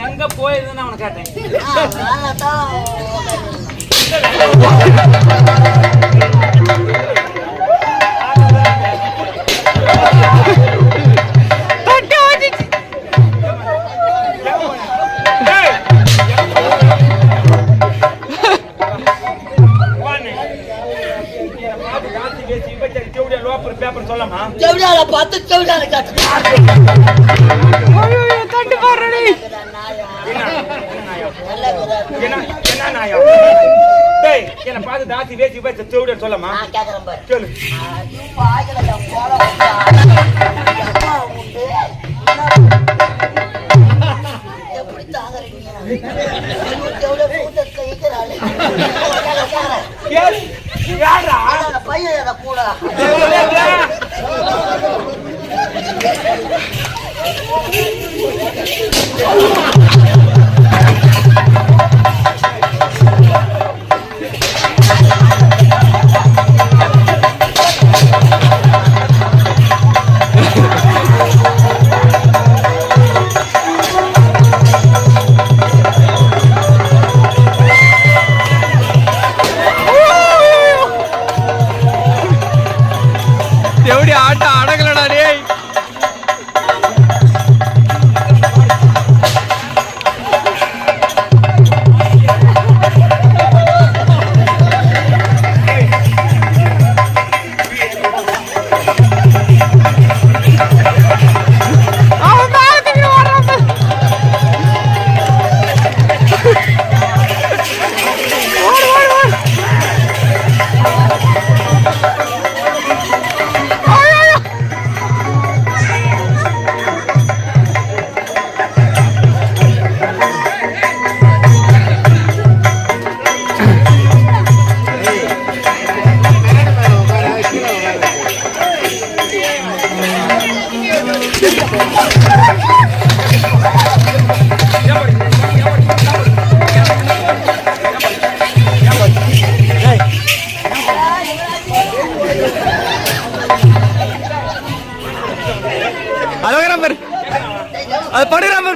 எங்க போயிருதுன்னு அவனை கேட்டேன். பேப்பர் சொல்லமா செவிடால பார்த்து செவிடால காட்டு தட்டு பாருடி என்ன நாயம் டேய் என்ன பாத்து தாசி வேசி போய் செவிட சொல்லமா நான் கேக்குறேன் பாரு சொல்லு பாயல போற எப்படி தாங்கறீங்க செவிட கூட்ட கைக்குறாளே யாரா அந்த பையன் அத கூட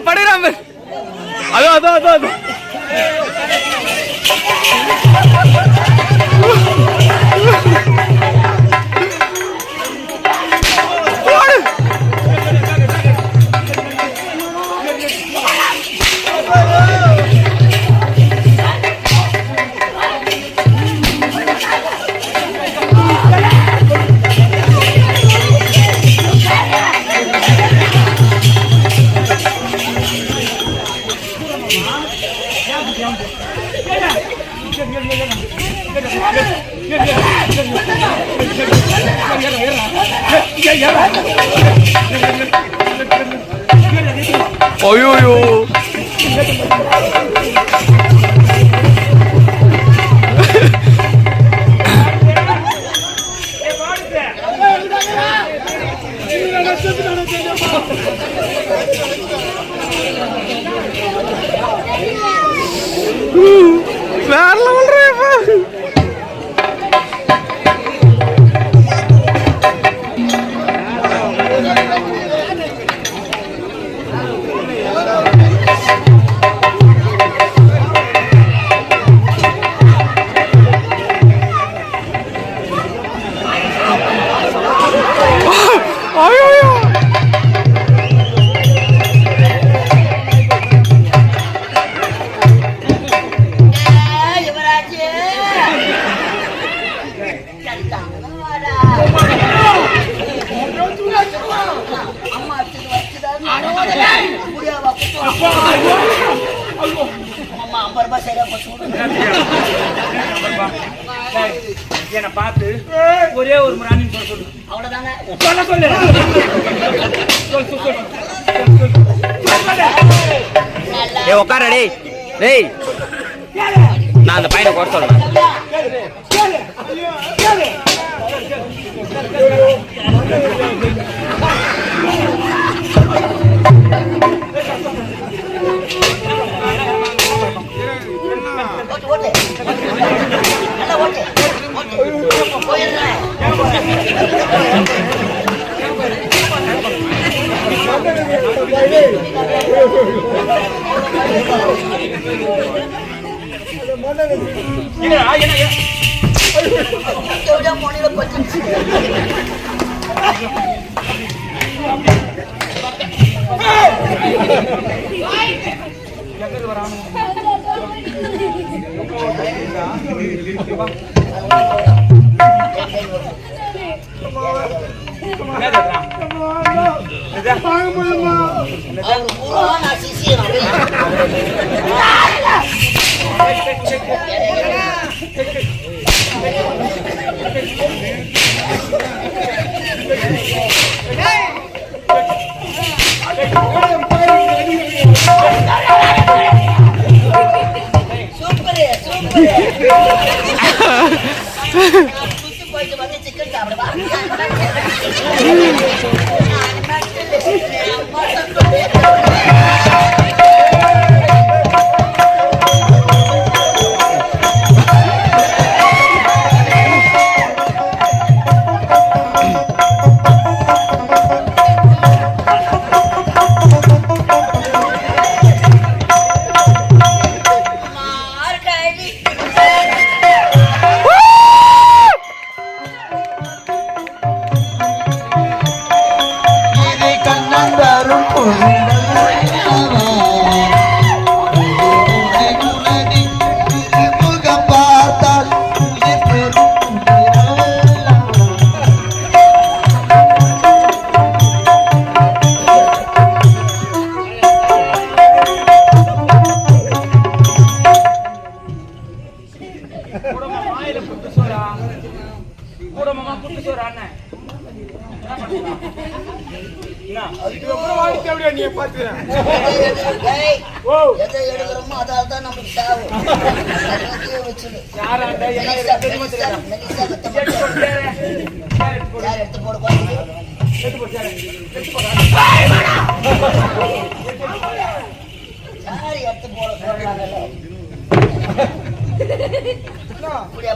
படுறாம அதோ அதோ அதோ அதோ 어유유 வேற லெவல் ரேப்பா என்ன பார்த்து ஒரே ஒரு முறை சொல்லு அவ்வளவுதாங்க சொல்லு டேய் உட்கார டேய் டேய் நான் அந்த பையனை கொற சொல்றேன் போயிடுறேன்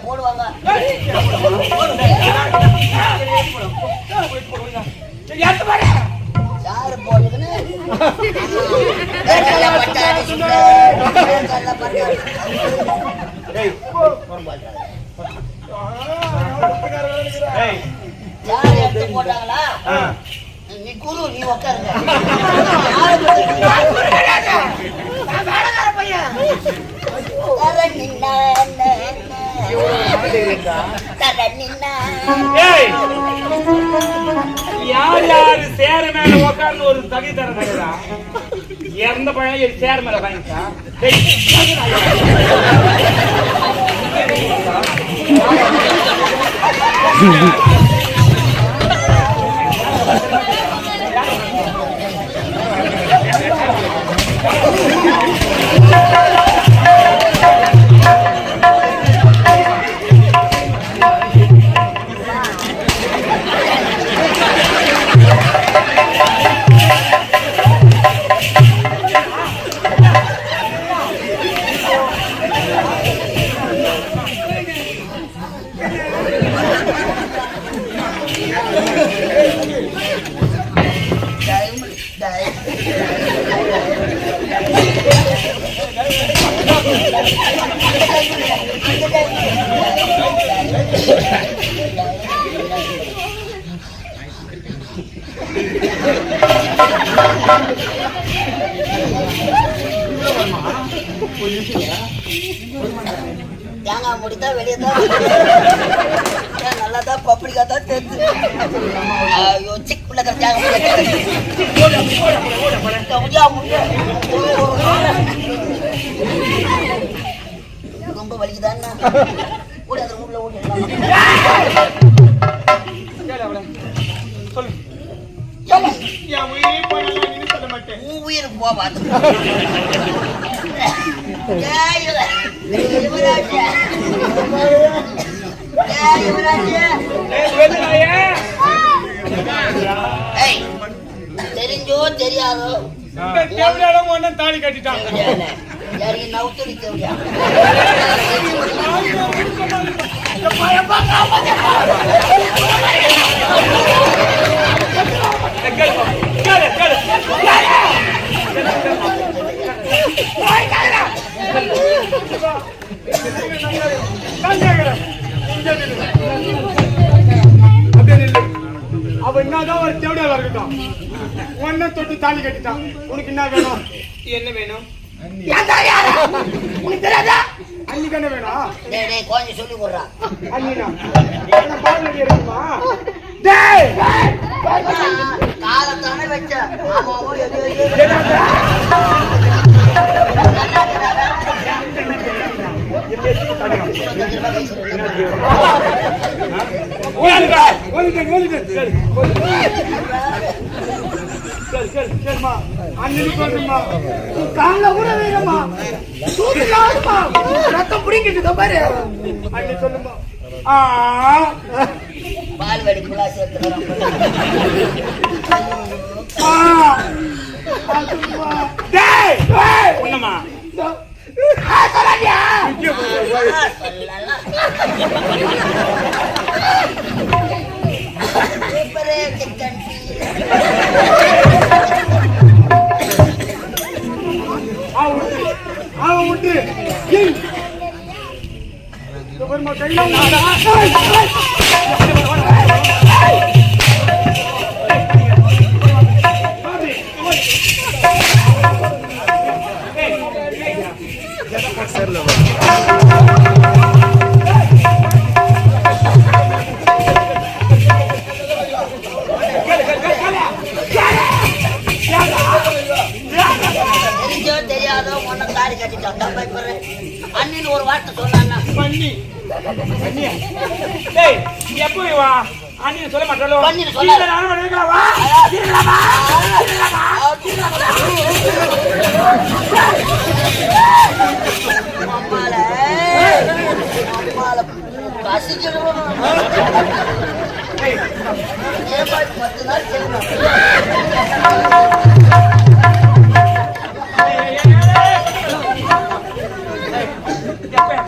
போடுவாங்க யாரு போடுதுன்னு யாரு எடுத்து போட்டாங்களா? நீ குரு, நீ உட்காருங்க. யார் யாரு சேர மேல உட்கார்ந்து ஒரு தகுதி தர எந்த பழம் சேர மேல வாங்கிட்டா தேங்காய் முடித்தா வெளியே தான் நல்லா தான் பப்படிக்கா தான் தெரிஞ்சு. ஐயோ சிக்குள்ள ரொம்ப வலிக்குதான் ஓடி அந்த ஊர்ல ஓடி உயிருக்கு போவாது. தெரிஞ்சோ தெரியாதோ தாலி கட்டிட்டான் நவுத்தடி தேவையா அவ என்னதான் ஒரு தேவடியா இருக்கட்டும் ஒன்ன தொட்டு தாலி கட்டிட்டான் உனக்கு என்ன வேணும் என்ன வேணும் உனக்கு தெரியாதா அன்னைக்கு என்ன வேணும் கொஞ்சம் சொல்லி கொடுறா அண்ணினா பால் இருக்குமா காலத்தானே வச்ச ஆமாவோ கால கூட வேணுமா ரத்தம் பிடிக்கிட்டு பாரு அண்ணி சொல்லுமா பால்வடி புலா சேர்த்து உன்னமா தெரியாதோ ஒன்ன தாடி கட்டிட்டான் அண்ணின்னு ஒரு வார்த்தை சொன்னா பண்ணி எப்போ வா அண்ணி சொல்ல மாட்டாளோ வா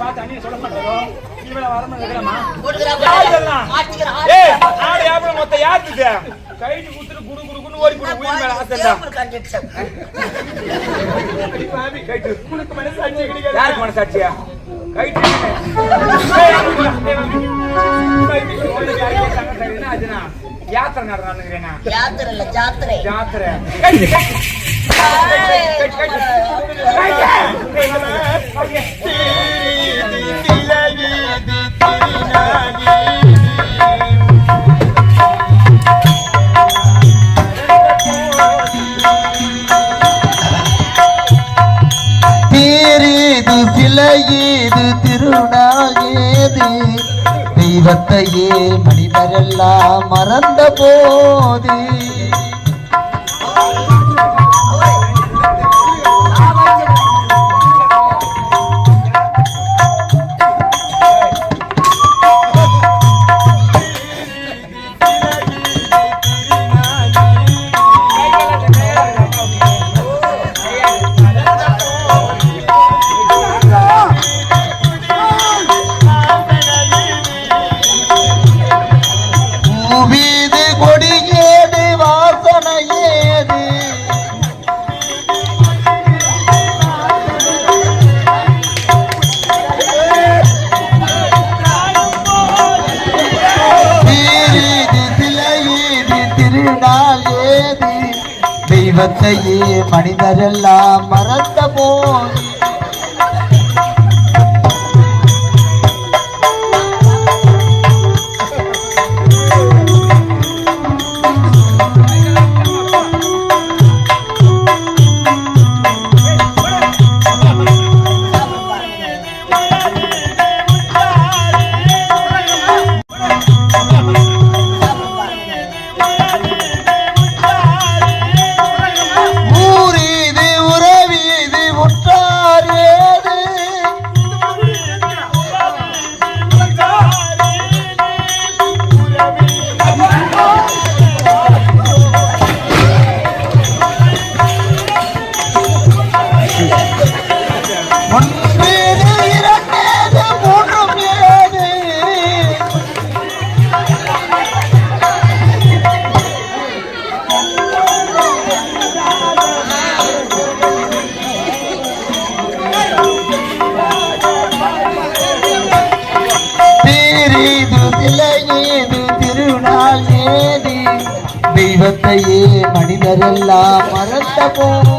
பார்த்து அண்ணி சொல்ல மாட்டாளோ இவளை வர மொத்த யாரு கைட்டு குடுத்துட்டு குடு குடுக்குன்னு ஓடி குடு உயிர் மேல கைட்டு உனக்கு மனசாட்சி கிடையாது யாருக்கு மனசாட்சியா கைட்டு அதுனா யாத்திரை நடறானுங்கிறேனா யாத்திரை இல்ல ஜாத்திரை யாத்திரை தேரேது சிலையேது திருநாள் ஏது தெய்வத்தையே மனிதரெல்லாம் மறந்த போது வீது கொடியேது வாசனை ஏது தீரீது சிலையேது திருநாள் ஏது தெய்வத்தையே மனிதரெல்லாம் மறந்த போது ஊரீது உறவீது உற்றார் தெய்வத்தையே மனிதரெல்லாம் மறந்த போது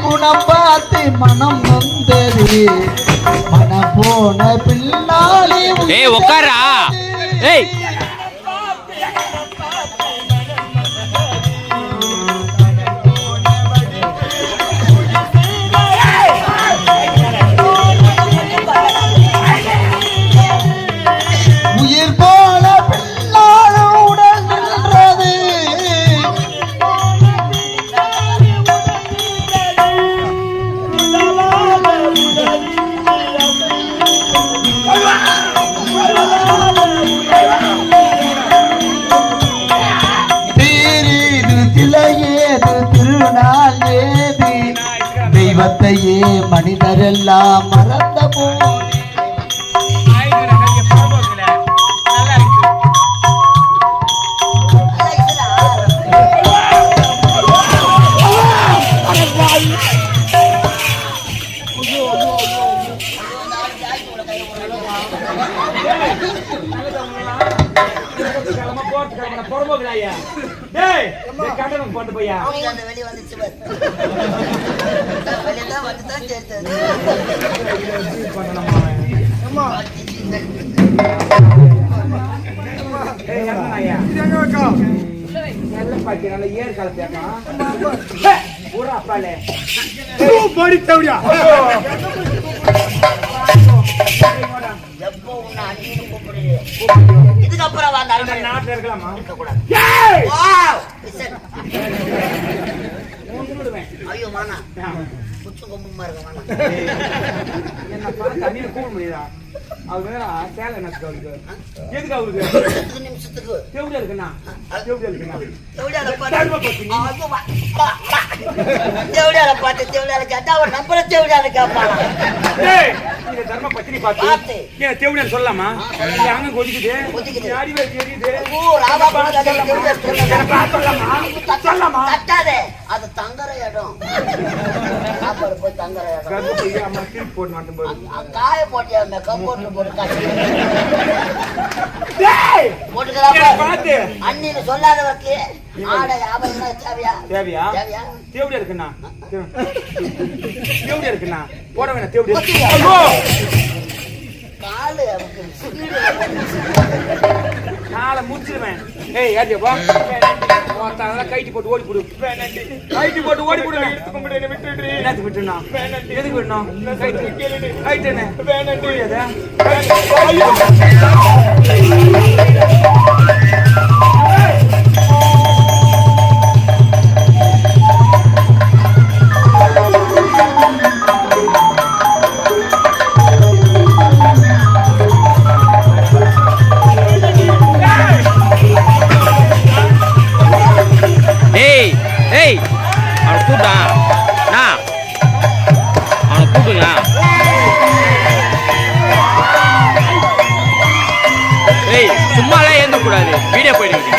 குணம் பார்த்து மனம் வந்தது மனம் போன பின்னாலே உட்காரா ஏய் உயிர் போல பின்னாலும் உடல் நின்றது திருநாள் ஏது தெய்வத்தையே மனிதரெல்லாம் மறந்த போது இதுக்கப்புறம் நாட்டுல இருக்கலாமா ஐயோ மானா குச்சு கொம்புமா இருக்க மானா என்ன பார்த்தா நீ கூப்பிட முடியுதா அவரு சேலை என்ன அவருக்கு எதுக்கு அவருக்கு 10 நிமிஷத்துக்கு தேவையா இருக்குண்ணா தேவையா இருக்குண்ணா தேவடியால பாட்டு தேவடியால கேட்டா அவர் நம்பர தேவடியால கேட்பான் தர்ம பத்தினி பார்த்து ஏன் தேவடியான்னு சொல்லலாமா அங்க கொதிக்குது அடிவே தெரியுது சொல்லலாமா தட்டாதே அது தங்கற இடம் சாப்பாடு போய் தங்கற இடம் போட்டு மாட்டும் போது காய போட்டியா கம்போர்ட்ல போட்டு போட்டுக்கிறாப்ப அண்ணின்னு சொல்லாதவருக்கு ஆடை ஆபரணம் தேவையா தேவடியா இருக்குண்ணா தேவடியா இருக்குண்ணா போட வேணா தேவடியா காலை முடிச்சிருவேன் ஏய் யாரியா அதெல்லாம் கைட்டி போட்டு ஓடி போடு கைட்டி போட்டு ஓடி போடு என்னத்துக்கு விட்டுனா எதுக்கு விடணும் கைட்டு என்ன புரியாதா சும்மாலாம் ஏந்த கூடாது வீடியோ போயிடுங்க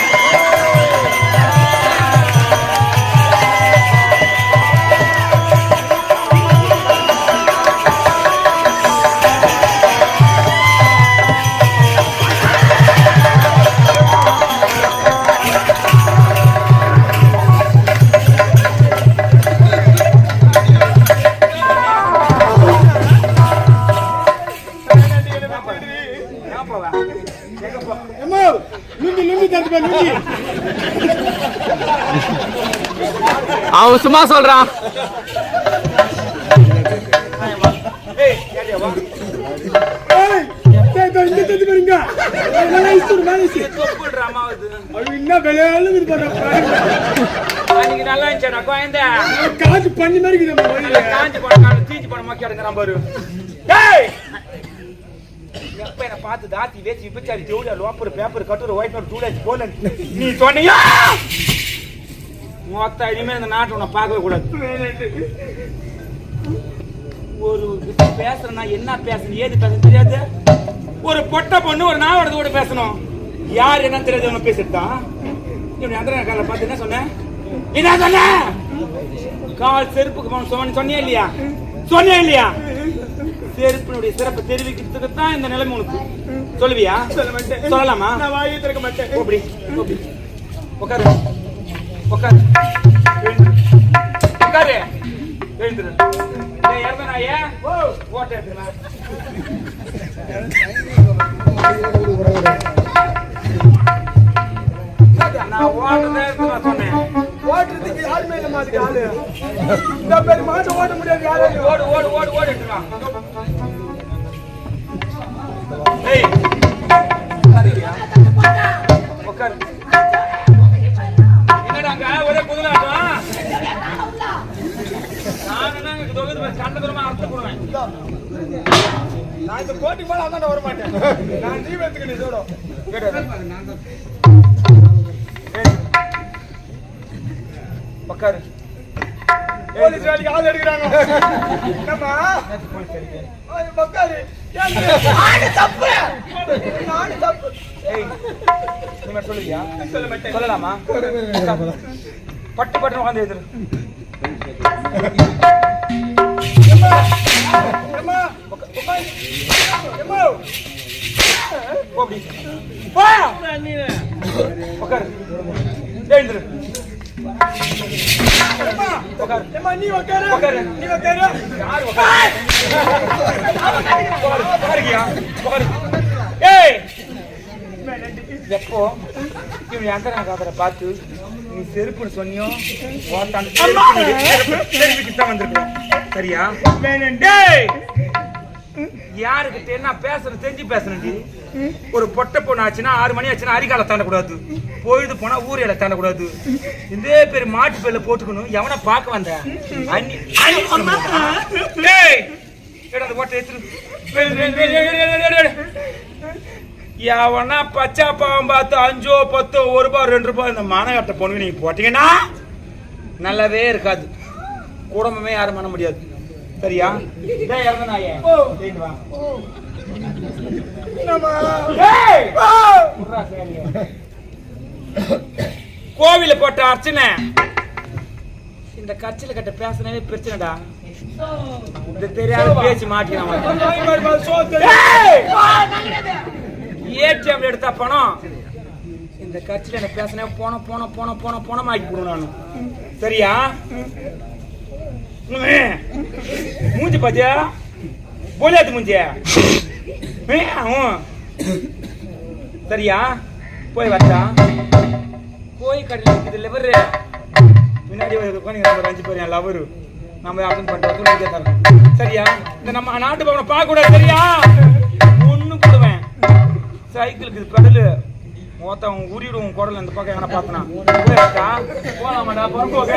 அவன் சும்மா சொல்றான் நல்லா இருந்துச்சா குழந்தை காஞ்சு பண்ணி மாதிரி காஞ்சி போன தீஞ்சு போன மக்கள் எடுக்கிறான் பாரு எப்ப என்ன பார்த்து தாத்தி வேச்சி விபச்சாரி ஜோடியா லோப்பர் பேப்பர் கட்டுற ஒயிட் நோட் டூலேஜ் போல நீ சொன்னியா மொத்த இனிமேல் இந்த நாட்டை உன்னை பார்க்கவே கூடாது. ஒரு விஷயம் பேசுறேன்னா என்ன பேசணும் ஏது பேசணும் தெரியாது. ஒரு பொட்டை பொண்ணு ஒரு நாவடத்து கூட பேசணும். யார் என்ன தெரியாது உனக்கு பேசிட்டான். இப்படி அந்த காலை பார்த்து என்ன சொன்னேன்? என்ன சொன்ன? கால் செருப்புக்கு போன சொன்னியா இல்லையா? சொன்னியா இல்லையா? செருப்பினுடைய சிறப்பை தெரிவிக்கிறதுக்கு தான் இந்த நிலைமை உனக்கு. சொல்லுவியா? சொல்லலாமா? நான் வாயை திறக்க மாட்டேன். அப்படி உட்காரு உட்காரு உட்காரு எழுந்துரு. இறந்தனாயே ஓட்ட எடுத்துக்கலாம். நான் ஓட்டதான் சொன்னேன். ஓட்டுறதுக்கு யாருமே இல்ல மாதிரி ஆளு. இந்த பேர் மாட்டு ஓட்ட முடியாது. யாரும் ஓடு ஓடு ஓடு ஓடு எடுத்துக்கலாம். ஏய் உட்காரு. என்னடாங்க ஒரே குதிராட்டம். நான் தொகுதி கண்ட தூரமா அர்த்தம் போடுவேன். நான் இந்த கோட்டி போல அதான் வர மாட்டேன். நான் டீம் எடுத்துக்கிட்டு இதோட உட்காரு. போலீஸ் வேலைக்கு ஆள் எடுக்கிறாங்க. என்னம்மா உட்காரு. தப்பு தப்பு. நீ சொல்லுவியா? சொல்ல மாட்டேன். சொல்லலாமா? பட்டு பட்டு உட்காந்து எழுதுரு. எழுந்துரு. நீ உட்காரு. நீ உட்காரு. எப்போ இவன் அந்த காதலை பார்த்து நீ செருப்புன்னு சொன்னியோ செருப்புக்கிட்ட வந்திருக்கோம். சரியா? யாருக்கிட்ட என்ன பேசணும் தெரிஞ்சு பேசணுண்டி. ஒரு பொட்டை பொண்ணு ஆச்சுன்னா 6 மணி ஆச்சுன்னா அரிகால தாண்டக்கூடாது. பொழுது போனா ஊரையில தாண்டக்கூடாது. இதே பேர் மாட்டு பேர்ல போட்டுக்கணும். எவனை பார்க்க வந்த எவனா பச்சா பாவம் பார்த்து 5 10 1 ரூபாய் 2 ரூபாய் இந்த மானகட்ட பொண்ணு நீங்க போட்டீங்கன்னா நல்லாவே இருக்காது. குடும்பமே யாரும் பண்ண முடியாது. சரியா? கோவில போட்ட அர்ச்சனை இந்த கட்சியில கட்ட பேசினே பிரச்சனைடா. இந்த தெரியாத பேச்சு மாட்டினான். ஏடிஎம் எடுத்தா பணம் இந்த கட்சியில என்ன பேசினே போன போன போன போன போன ஆக்கி போடுவேன் நானு. சரியா? மூஞ்சி பாத்தியா? போலியாத்து மூஞ்சியா? சரியா? போய் வச்சா போய் கடையில் லிவர் முன்னாடி 5 பேர் என் லவரு நம்ம அட்டன் பண்றோம். சரியா? இந்த நம்ம நாட்டு பவனை பார்க்க கூடாது. சரியா? ஒண்ணு போடுவேன். சைக்கிளுக்கு கடலு மொத்தம் உரிவிடுவோம். குடல் அந்த பக்கம் எங்கன்னா பார்த்தனா போலாமாடா? போக